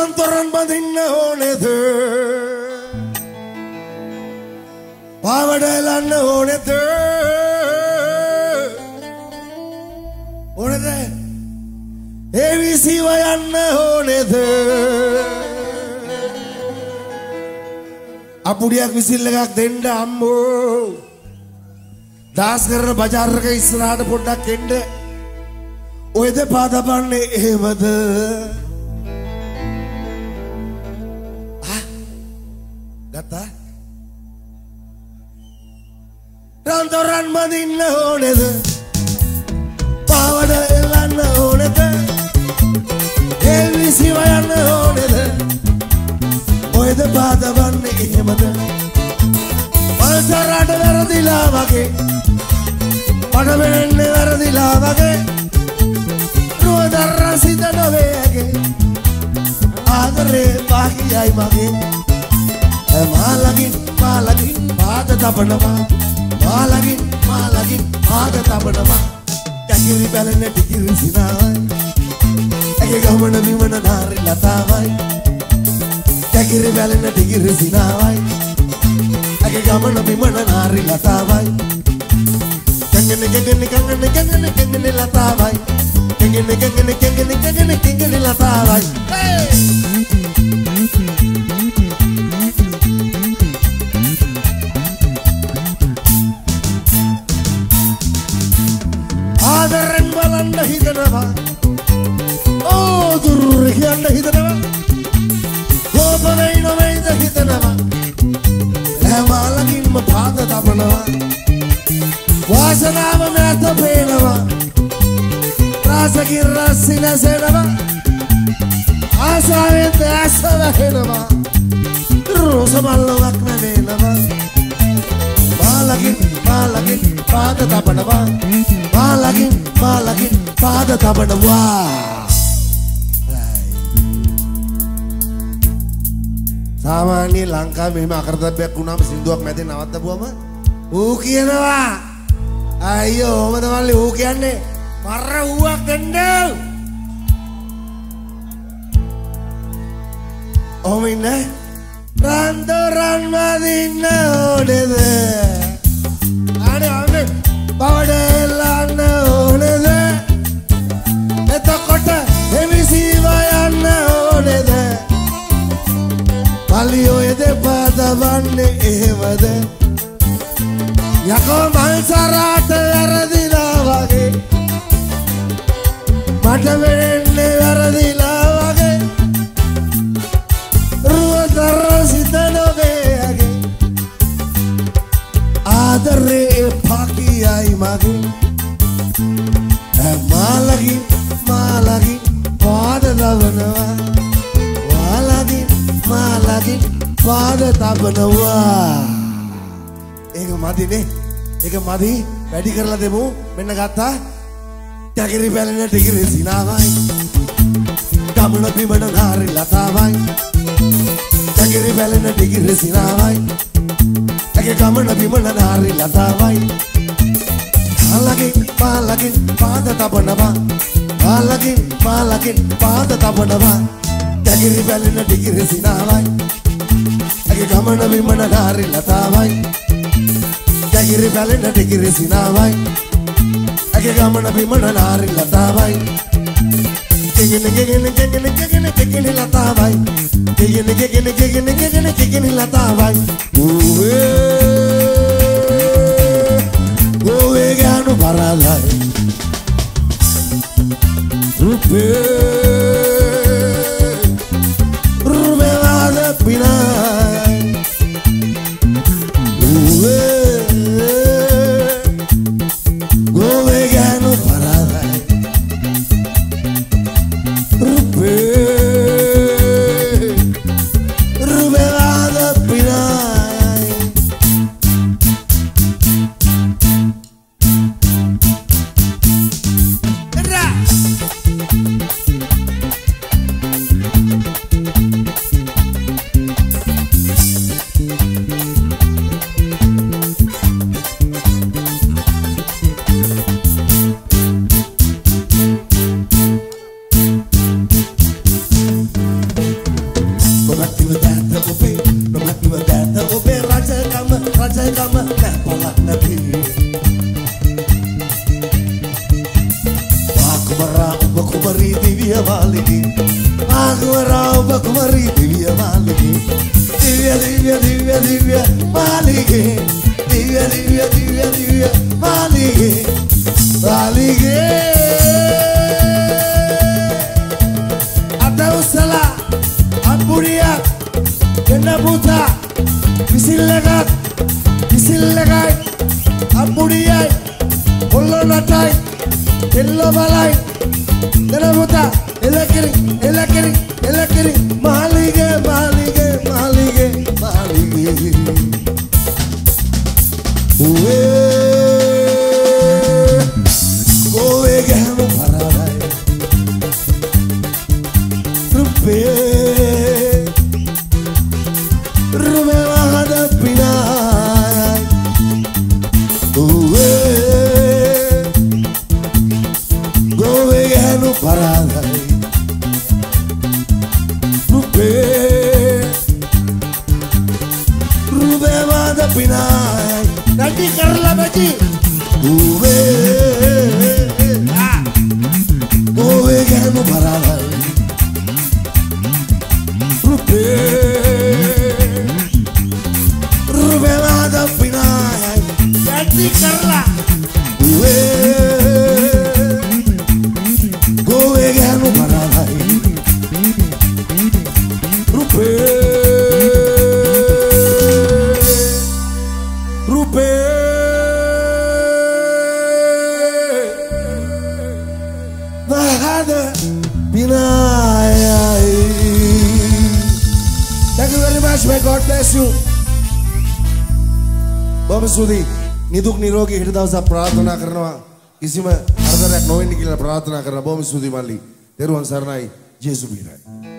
රන්තරන් බඳින්න ඕනේද පාවඩ එලන්න ඕනේද ඕනේද ABC වයන්න ඕනේද අපුඩියක් විසිල් එකක් දෙන්න අම්මෝ දාස් කරන බජාර් එක ඉස්සරහට පොඩ්ඩක් එන්න ඔය දෙපා දබන්නේ එහෙමද ගත්තා රන්තරන් බඳින්න ඕනේද පාවඩ එලන්න ඕනේද ABC වයන්න ඕනේද ඔය දෙපා දබන්නේ එහෙමද මල්සරට වැරදිලා වගේ පඩ වෙන්නේ වැරදිලා වගේ රුවදර්ර සිත නොවේගේ ආදරේ පාකියයි මගේ මාලගින් පාද තබනවා මාලගින් පාද තබනවා කැකිරි බැලෙන ටිකිරි සිනාවයි ඇගේ ගමන විමන නාරි ලතාවයි කැකිරි බැලෙන ටිකිරි සිනාවයි ඇගේ ගමන විමන නාරි ලතාවයි කංගන ලතාවයි කංගන ලතාවයි ආදරෙන් බලන්න හිතනවා ඕ දුර කියන්න හිතනවා කෝප වෙයි නොවේද හිතනවා ලෑමාලකින්ම පාද තබනවා වාසනාව නැත පේනවා රාසකින් රස්සි නැසෙනවා ආසාවෙන් දැස වැහෙනවා රෝස මල්ලවක් නැවෙනවා මාලකින් පාද තබනවා මාලකින් පාද තබනවා සාමාන්‍ය ලංකාවේ මෙහෙම අකරතැබ්බයක් වුණාම සින්දුවක් මැදේ නවත්තපුවම ඌ කියනවා අයියෝ ඔහම තමයි ඌ කියන්නේ මර ඌවක් දෙන්න ඔහම ඉන්නේ රන්තරන් වදින්න ඕනේද අනේ පාවඩ එලන්න ඕනේද එතකොට ABC වයන්න ඕනේද පල්ලියෝ දෙපා දවන්නේ එහෙමද යකෝ මල්සරාට වැරදිලා වගේ මට වෙන්නේ වැරදිලා වගේ රුවදර සිත නොවේගේ ආදරේ පාකියයි මගේ මාලගින් පාද තබනවා මාලගින් පාද තබනවා ඒක මදිනේ ඒක මදි වැඩි කරලා දෙමු මෙන්න ගත්තා කැකිරි බැලෙන ටිකිරි සිනාවයි ගමන බිමන නාරි ලතාවයි කැකිරි බැලෙන ටිකිරි සිනාවයි ඇගේ ගමන බිමන නාරි ලතාවයි මාලකින් පාද තබනවා මාලකින් පාද තබනවා කැකිරි බැලෙන ටිකිරි සිනාවයි ඇගේ ගමන බිමන නාරි ලතාවයි කැකිරි බැලෙන ටිකිරි සිනාවයි ඇගේ ගමන බිමන නාරි ලතාවයි කෙගෙන ලතාවයි කෙගෙන ලතාවයි ඕවේ ගානු පරාදයි රුබේවාද පිනායි ඕවේ ගානු පරාදයි රුබේවාද පිනායි නොමැතිව දැත ඔබේ නොමැතිව දැත ඔබේ රජකම නැපල නැති ආකුමරා ඔබ කුමරී දිව්‍ය මාලිනී ආකුමරා ඔබ කුමරී දිව්‍ය මාලිනී දිව්‍ය මාලිගේ දිව්‍ය මාලිගේ Usala, Amburia, Kenabuta, Visilagat, Amburia, Olonatai, Elovalai, Kenabuta, Elakiri, Malige. Uwe, go again, paradise. Rume hadapina uwe gowe ganu paradai rume hadapina nanti karla baji uwe gowe ganu paradai Ruvelada pinai Jadi karla Gue Gue ganu paradai Rupe Bahada pinai. Thank you very much, may God bless you. Bom Sudi, niduk nirogi hirdavasa prarthana karnawa. Kisima ardaryak novendi kila prarthana karna. Bom Sudi mali. Teruan sarnai, Jesu birai.